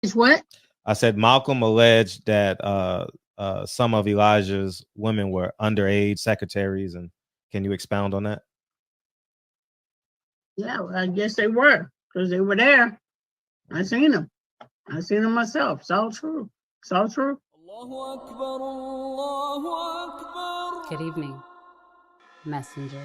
It's what? I said Malcolm alleged that some of Elijah's women were underage secretaries, and can you expound on that? Yeah, well, I guess they were because they were there. I seen them. I seen them myself. It's all true. It's all true. Good evening, messenger.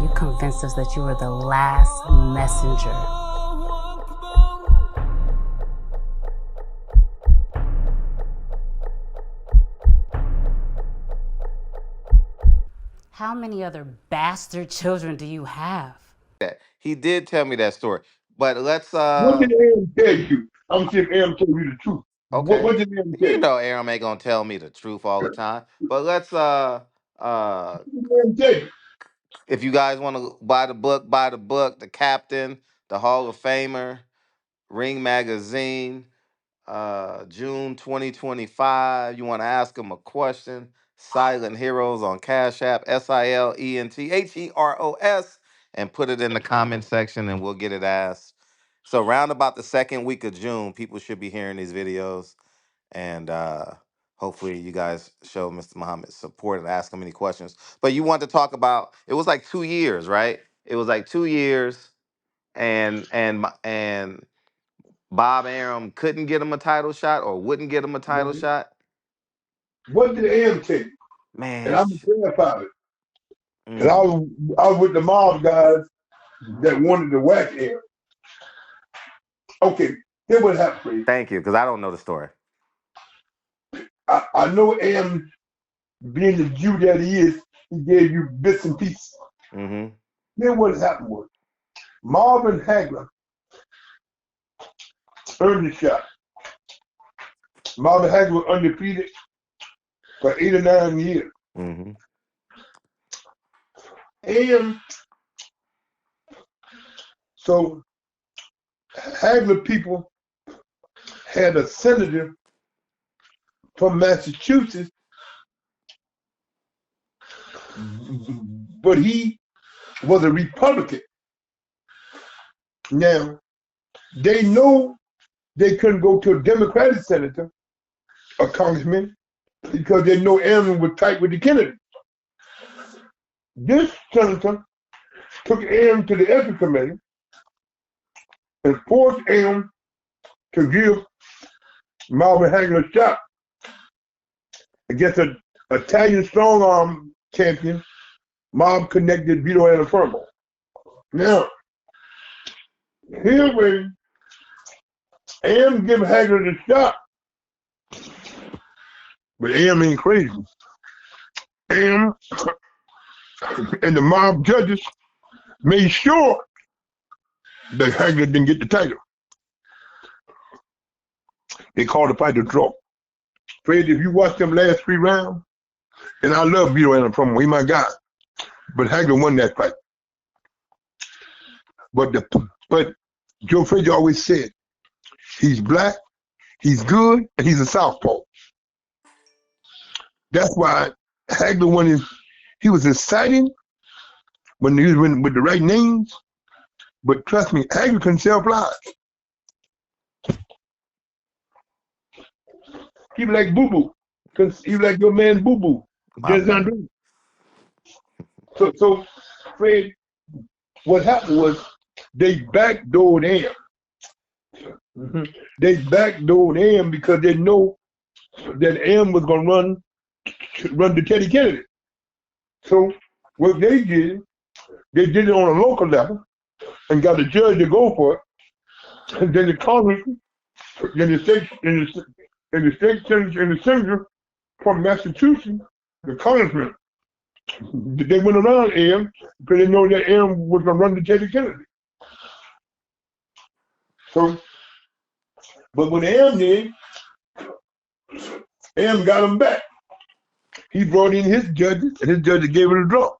You convinced us that you were the last messenger. How many other bastard children do you have? He did tell me that story. But let's What did Aaron tell you? I'm see if Aaron told you the truth. okay. What did Aaron tell You you? know Aaron ain't gonna tell me the truth all the time. But let's What did Aaron tell you? if you guys want to buy the book, buy the book, The Captain, The Hall of Famer, Ring Magazine, June 2025. You want to ask him a question? Silent Heroes on Cash App, SILENTHEROS, and put it in the comment section and we'll get it asked. So round about the second week of June, people should be hearing these videos. And hopefully you guys show Mr. Muhammad support and ask him any questions. But you want to talk about, it was like 2 years, right? It was like 2 years and Bob Arum couldn't get him a title shot or wouldn't get him a title shot. What did Aaron tell you? Man, And I'm terrified. And I was with the mob guys that wanted to whack Aaron. Okay, here's what happened for you. thank you, because I don't know the story. I know Aaron, being the Jew that he is, he gave you bits and pieces. Mm-hmm. Then what happened was Marvin Hagler earned the shot. Marvin Hagler was undefeated for 8 or 9 years. Mm-hmm. And so Hagler people had a senator from Massachusetts, but he was a Republican. Now, they know they couldn't go to a Democratic senator or congressman because they know Aaron was tight with the Kennedy. This senator took Aaron to the ethics committee and forced Aaron to give Marvin Hagler a shot against an Italian strong arm champion, mob connected Vito Antuofermo. Now, here's when Aaron give Hagler the shot, but Aaron ain't crazy. Aaron and the mob judges made sure that Hagler didn't get the title. They called the fight a draw. Fred, if you watch them last 3 rounds, and I love Vito Antuofermo, he my guy, but Hagler won that fight. But Joe Frazier always said, he's black, he's good, and he's a southpaw. That's why Hagler he was exciting when he was with the right names, but trust me, Hagler couldn't sell flies. He was like Boo Boo. He was like your man Boo Boo. So Fred, what happened was they backdoored him. They backdoored him because they know that M was gonna run to Teddy Kennedy. So what they did it on a local level and got a judge to go for it. And then the Congress, then the state, and the state senator from Massachusetts, the congressman, they went around M because they know that M was gonna run to Teddy Kennedy. So, but when M did, M got him back. He brought in his judges, and his judges gave it a draw.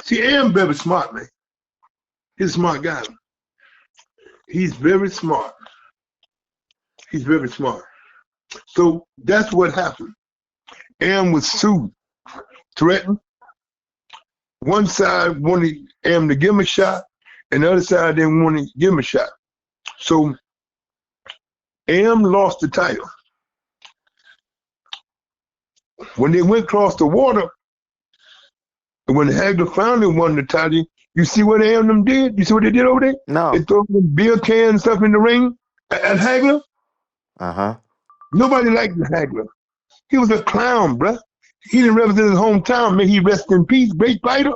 See, M very smart, man. He's a smart guy. He's very smart. He's very smart. So that's what happened. Am was sued, threatened. One side wanted Am to give him a shot, and the other side didn't want to give him a shot. So Am lost the title. When they went across the water, and when Hagler finally won the title, you see what Am them did? You see what they did over there? No. They threw beer cans and stuff in the ring at Hagler. Uh-huh. Nobody liked Hagler. He was a clown, bruh. He didn't represent his hometown. May he rest in peace. Great fighter.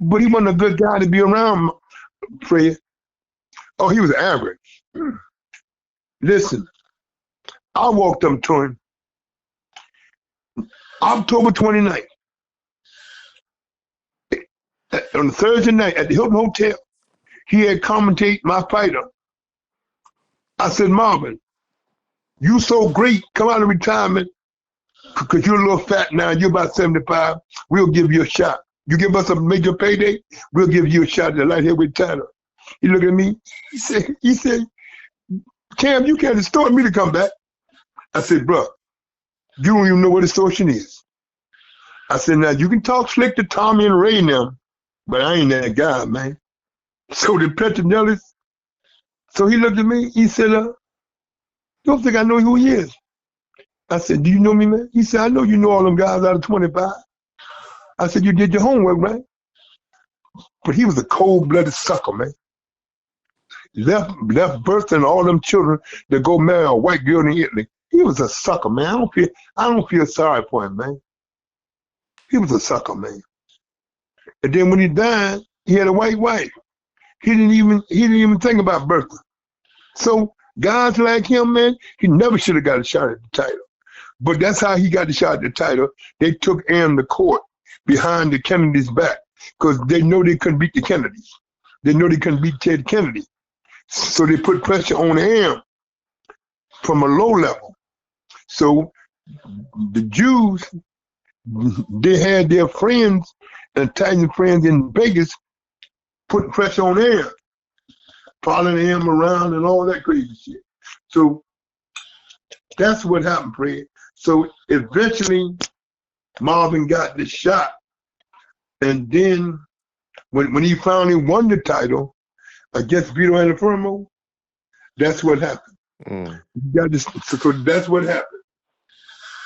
But he wasn't a good guy to be around, Fred. Oh, he was average. Listen, I walked up to him October 29th on a Thursday night at the Hilton Hotel. He had commentated my fighter. I said, Marvin, you so great, come out of retirement, because you're a little fat now, you're about 75, we'll give you a shot. You give us a major payday, we'll give you a shot at the light heavyweight title. He looked at me, he said, Cam, you can't extort me to come back. I said, bro, you don't even know what extortion is. I said, now you can talk slick to Tommy and Ray now, but I ain't that guy, man. So the Petronellis, so he looked at me, he said, you don't think I know who he is? I said, do you know me, man? He said, I know you know all them guys out of 25. I said, you did your homework, right? But he was a cold-blooded sucker, man. Left birth and all them children that go marry a white girl in Italy. He was a sucker, man. I don't feel sorry for him, man. He was a sucker, man. And then when he died, he had a white wife. He didn't even think about Bertha. So guys like him, man, he never should have got a shot at the title. But that's how he got the shot at the title. They took Am to court behind the Kennedys' back because they know they couldn't beat the Kennedys. They know they couldn't beat Ted Kennedy. So they put pressure on Am from a low level. So the Jews, they had their friends, Italian friends in Vegas, putting pressure on Am, following him around and all that crazy shit. So that's what happened, Fred. So eventually, Marvin got the shot, and then when he finally won the title against Vito Antuofermo, that's what happened. He got this, so that's what happened.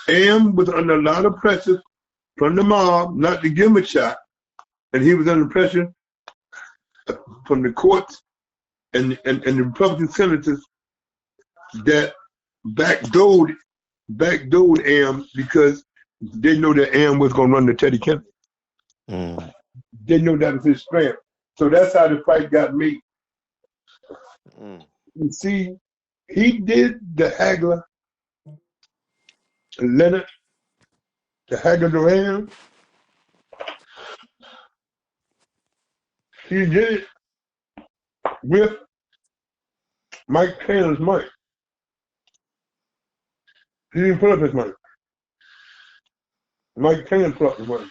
Am was under a lot of pressure from the mob not to give him a shot, and he was under pressure from the courts and the Republican senators that backdoored Am because they know that Am was going to run to Teddy Kennedy. They know that was his strength. So that's how the fight got made. You see, he did the Hagler, Leonard, the Hagler Duran. He did it with Mike Taylor's money. He didn't put up his money. Mike Taylor put up his money.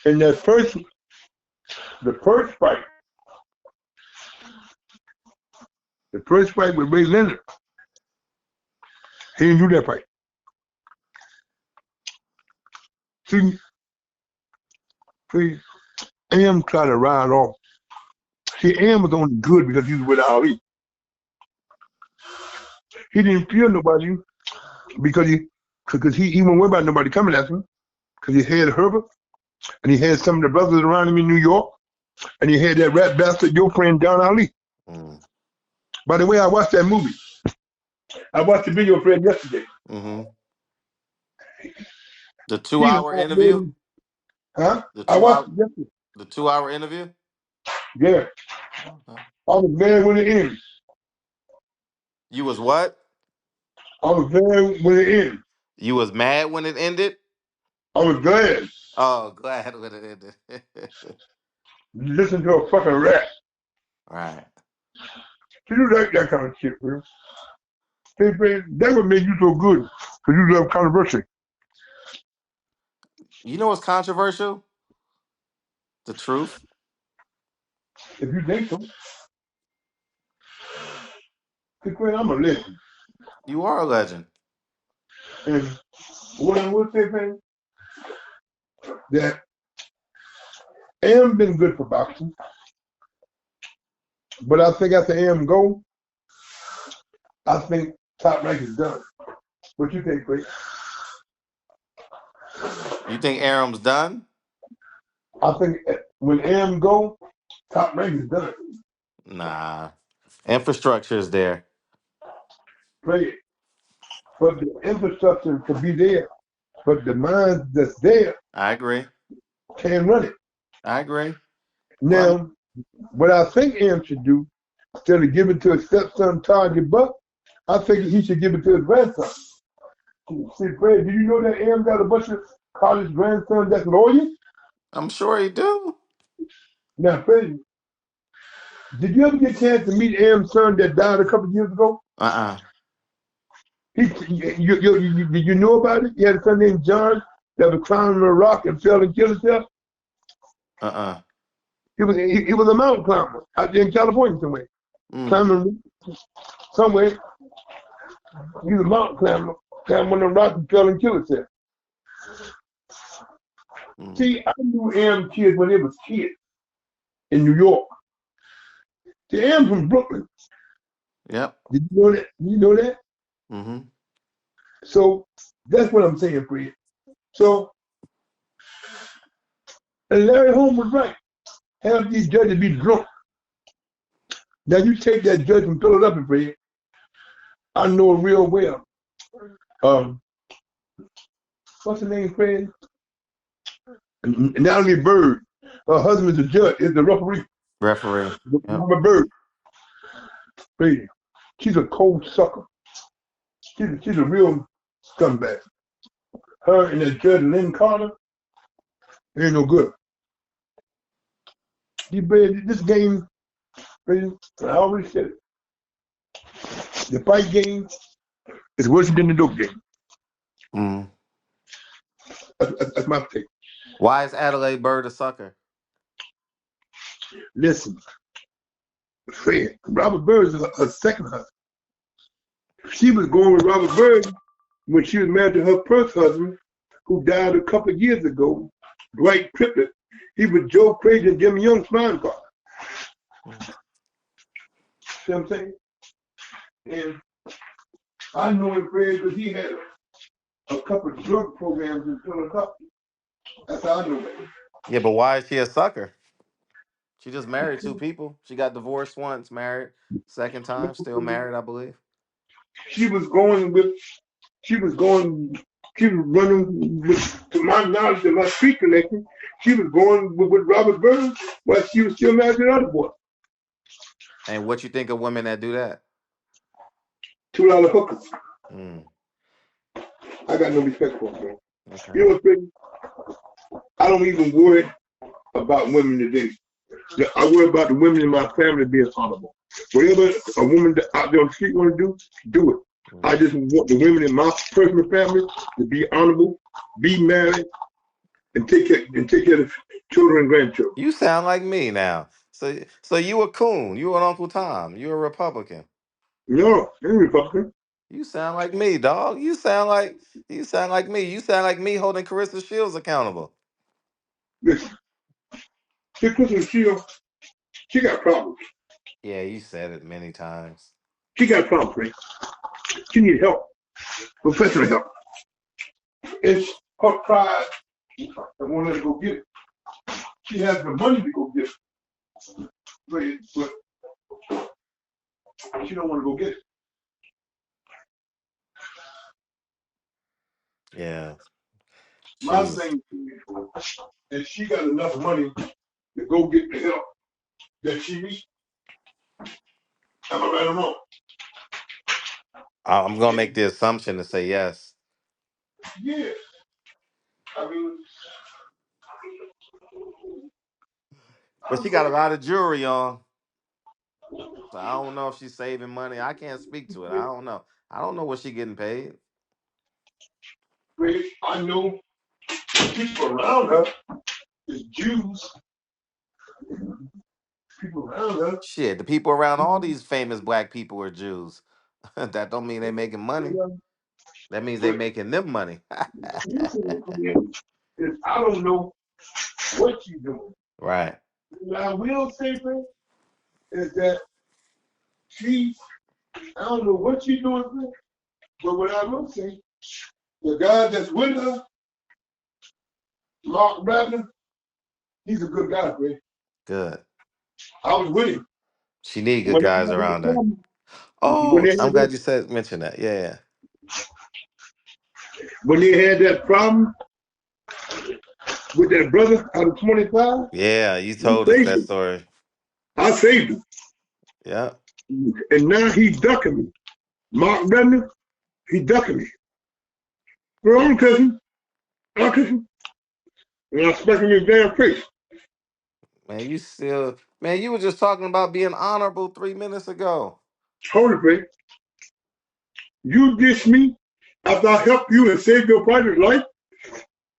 And the first fight with Ray Leonard, he didn't do that fight. See, Am tried to ride off. See, Am was only good because he was with Ali. He didn't fear nobody because he wasn't worried about nobody coming at him because he had Herbert and he had some of the brothers around him in New York and he had that rat bastard, your friend Don Ali. By the way, I watched that movie. I watched the video, Fred, yesterday. The 2-hour interview? Huh? I watched it yesterday. The 2-hour interview? Yeah. I was there when it ended. You was what? I was there when it ended. You was mad when it ended? I was glad. Oh, glad when it ended. Listen to a fucking rat. Right. You like that kind of shit, bro. Hey, man, that would make you so good because you love controversy. You know what's controversial? The truth. If you think so. Because I'm a legend. You are a legend. And what I would say, man, that AM been good for boxing, but I think after AM go, I think Top Rank is done. What you think, Craig? You think Aram's done? I think when AM go, Top Rank is done. Nah. Infrastructure is there. Craig. But the infrastructure could be there, but the mind that's there I agree. can't run it. I agree. Well, Now, what I think AM should do, instead of giving to his stepson Target Buck, I think he should give it to his grandson. See, Fred, did you know that AM got a bunch of college grandsons that's lawyers? I'm sure he do. Now, Fred, did you ever get a chance to meet AM's son that died a couple of years ago? Uh-uh. You know about it? He had a son named John that was climbing a rock and fell and killed himself. Uh-uh. He was a mountain climber out there in California somewhere. Climbing somewhere. He was a mountain climber, climbing one of the rocks and fell and killed himself. See, I knew AM kids when they was kids in New York. See, AM from Brooklyn. Yep. Did you know that? You know that? Mm-hmm. So that's what I'm saying, Fred. So, and Larry Holmes was right. Have these judges be drunk. Now you take that judge from Philadelphia, Fred. I know real well. What's her name, Fred? Natalie Bird. Her husband is a judge, is the referee. Referee. Yep. Robert Bird. Fred. She's a cold sucker. She's a real scumbag. Her and that judge Lynn Carter ain't no good. This game, Fred, I already said it. The fight game is worse than the dope game. Mm. That's my take. Why is Adelaide Bird a sucker? Listen, Fred, Robert Bird is her second husband. She was going with Robert Bird when she was married to her first husband, who died a couple of years ago, Dwight Triplett. He was Joe Crazy and Jimmy Young's flying partner. See what I'm saying? And I know him, Fred, because he had a couple of drug programs in Philadelphia. That's how I know him. Yeah, but why is she a sucker? She just married two people. She got divorced once, married second time, still married, I believe. She was running with, to my knowledge and my street connection, she was going with Robert Burns while she was still married to the other boy. And what you think of women that do that? $2 hookers. Mm. I got no respect for them, man. Okay. You know what's crazy? I don't even worry about women today. I worry about the women in my family being honorable. Whatever a woman out there on the street want to do it. I just want the women in my personal family to be honorable, be married, and take care of children and grandchildren. You sound like me now. So you a coon. You an Uncle Tom. You a Republican. No, I ain't Republican. You sound like me, dog. You sound like me. You sound like me holding Carissa Shields accountable. Listen, Kristen Shields, she got problems. Yeah, you said it many times. She got problems, man. She needs help, professional help. It's her pride that won't let her go get it. She has the money to go get it, but she don't want to go get it. Yeah. My thing is she got enough money to go get the help that she needs. Am I right or wrong? I'm gonna make the assumption to say yes. Yeah. I mean, But she got a lot of jewelry on. So I don't know if she's saving money. I can't speak to it. I don't know. I don't know what she getting paid. I know people around her is Jews. People around her. Shit, the people around all these famous black people are Jews. That don't mean they making money. That means they making them money. I don't know what she's doing. Right. What I will say, friend, is that I don't know what she's doing, friend, but what I will say, the guy that's with her, Mark Bradley, he's a good guy, friend. Good. I was with him. She need good When they guys had that around her. problem, Oh, I'm glad you mentioned that. Yeah. when they had that problem with that brother out of 25, Yeah, you I told us saved that him. story. I saved him. Yeah. And now he's ducking me. Mark Bradley, he's ducking me. Bro, I'm cussing. I'm cussing. And I'm smacking his damn face. Man, you were just talking about being honorable 3 minutes ago. Hold it, man. You diss me after I helped you and saved your private life,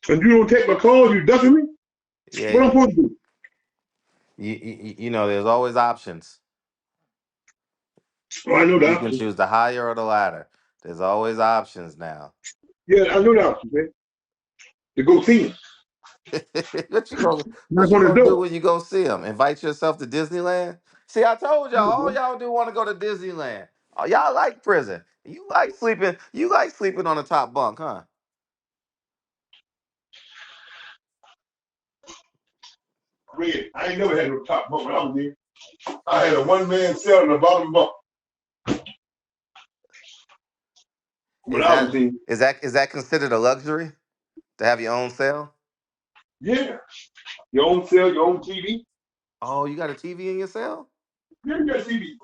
and you don't take my calls, you ducking me? Yeah, What I'm supposed to do? you know, there's always options. Oh, I know the You can option. choose the higher or the ladder. There's always options now. Yeah, I know the option, man. To go see him. What you gonna Knock on the do door. when you go see them? Invite yourself to Disneyland? See, I told y'all, all Mhm. y'all do want to go to Disneyland. Oh, y'all like prison. You like sleeping. You like sleeping on the top bunk, huh? Red, I ain't never had no top bunk when I was there. I had a one-man cell in the bottom bunk when Is I was that in. is that considered a luxury to have your own cell? Yeah. Your own cell, your own TV. Oh, you got a TV in your cell? Yeah, you got TV.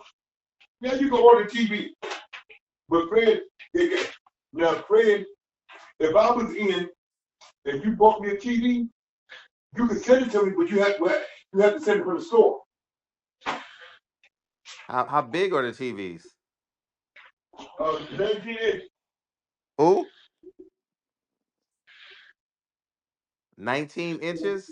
Yeah, you can order TV. But Fred, now Fred, if I was in and you bought me a TV, you could send it to me, but you have to send it from the store. How big are the TVs? 19 inch. Who? 19 inches?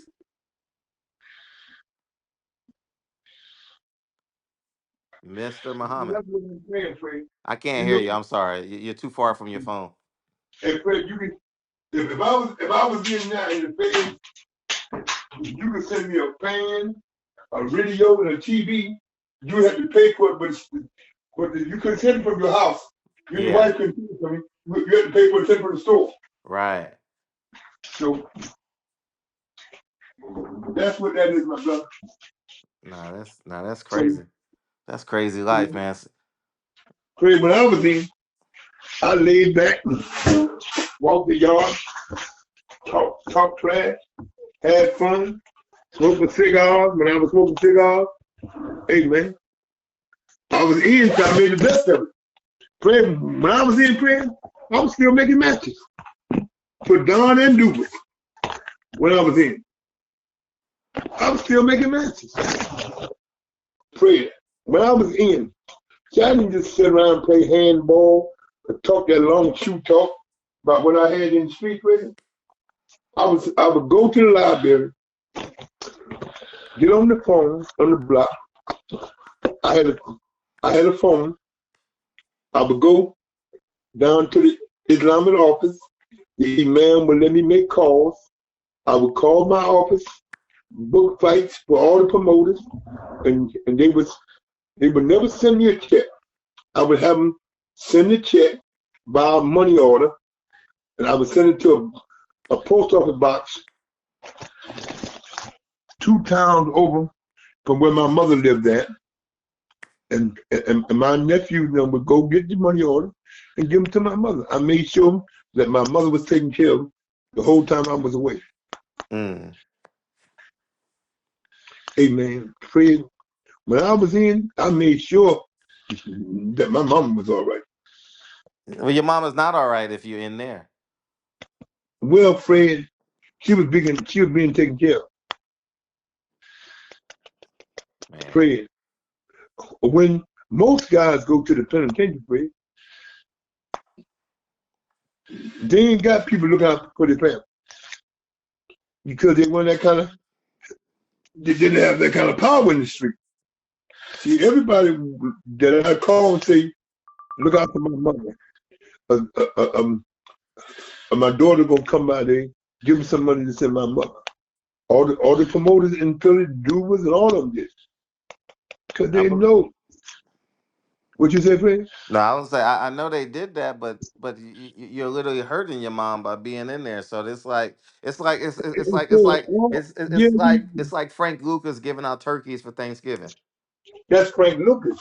Mr. Muhammad. That's what I'm saying, Fred. I can't You hear know, you. I'm sorry. You're too far from your phone. and Fred, you can if I was in there in the bed, you could send me a fan, a radio, and a TV. You had to pay for it, but you couldn't send it from your house. Your Yeah, wife couldn't send it from me. You had to pay for it, send it from the store. right. So that's what that is, my brother. That's So crazy. That's crazy life, man. Craig, when I was in, I laid back, walked the yard, talk trash, had fun, smoked cigars. When I was smoking cigars, hey man, I was in, so I made the best of it. Craig, when I was in prayer, I was still making matches for Don and Dewey. When I was in, I was still making matches. Prayer. When I was in, see, I didn't just sit around and play handball and talk that long shoe talk about what I had in the street with it. I would go to the library, get on the phone on the block. I had a phone. I would go down to the Islamic office. The imam would let me make calls. I would call my office, book fights for all the promoters, and they would never send me a check. I would have them send a check by money order, and I would send it to a post office box 2 towns over from where my mother lived at. And my nephew then would go get the money order and give them to my mother. I made sure that my mother was taken care of the whole time I was away. Mm. Amen. Fred, when I was in, I made sure that my mama was all right. Well, your mama's not all right if you're in there. Well, Fred, she was being taken care of. Man. Fred, when most guys go to the penitentiary, Fred, they ain't got people looking out for their family because they didn't have that kind of power in the street. See, everybody that I call and say, Look out for my mother. Uh, uh, uh, um, my daughter gonna come by there, give me some money to send my mother. All the promoters in Philly, Dubas, and all of them did, because I they bel- know what you say, Fred. No, I was say I know they did that, but you're literally hurting your mom by being in there. So Yeah, it's like Frank Lucas giving out turkeys for Thanksgiving. that's Frank Lucas.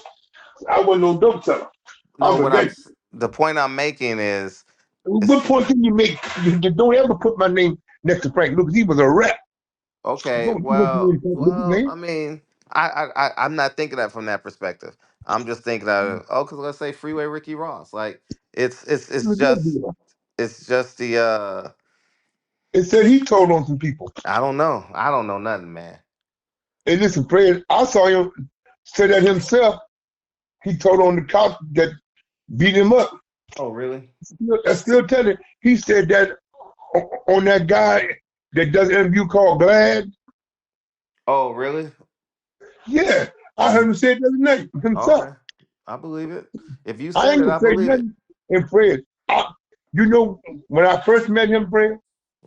I wasn't no dope seller. No, I'm a vet. the point I'm making is What it's point can you make? You don't ever put my name next to Frank Lucas. He was a rep. okay. Don't put my name Frank Lucas' Well, name. I mean, I'm not thinking that from that perspective. I'm just thinking that because let's say Freeway Ricky Ross, like it's just the It said he told on some people. I don't know nothing, man. And listen, Fred, I saw him say that himself. He told on the cops that beat him up. Oh, really? I still tell you, he said that on that guy that does an interview called Glad. Oh, really? Yeah, I heard him say it the other night himself. Okay, I believe it. If you I said ain't it, gonna I say believe it. nothing. And Fred, you know, when I first met him, Fred,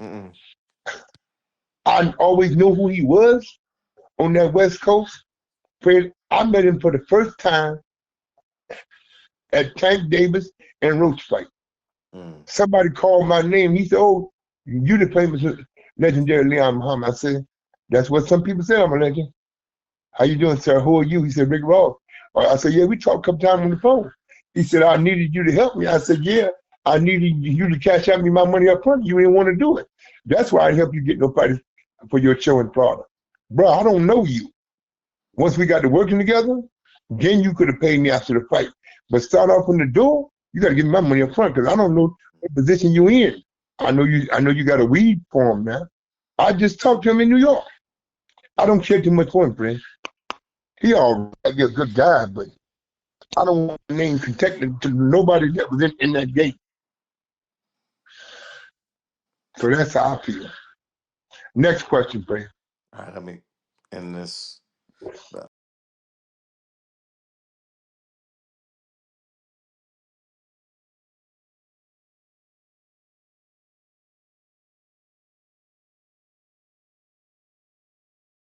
Mm-mm. I always knew who he was on that West Coast. Fred, I met him for the first time at Tank Davis and Roach fight. Mm. Somebody called my name. He said, "Oh, you the famous legendary Leon Muhammad." I said, "That's what some people say. I'm a legend." "How you doing, sir? Who are you?" He said, "Rick Ross." I said, "Yeah, we talked a couple times on the phone." He said, "I needed you to help me." I said, "Yeah, I needed you to cash out me my money up front. You didn't want to do it. That's why I helped you get no fighters for your show and product." Bro, I don't know you. Once we got to working together, then you could have paid me after the fight. But start off from the door, you got to give me my money up front because I don't know what position you in. I know you. I know you got a weed for him now. I just talked to him in New York. I don't care too much for him, friend. He all right, a good guy, but I don't want the name protected to nobody that was in that gate. So that's how I feel. Next question, friend. All right, let me end this.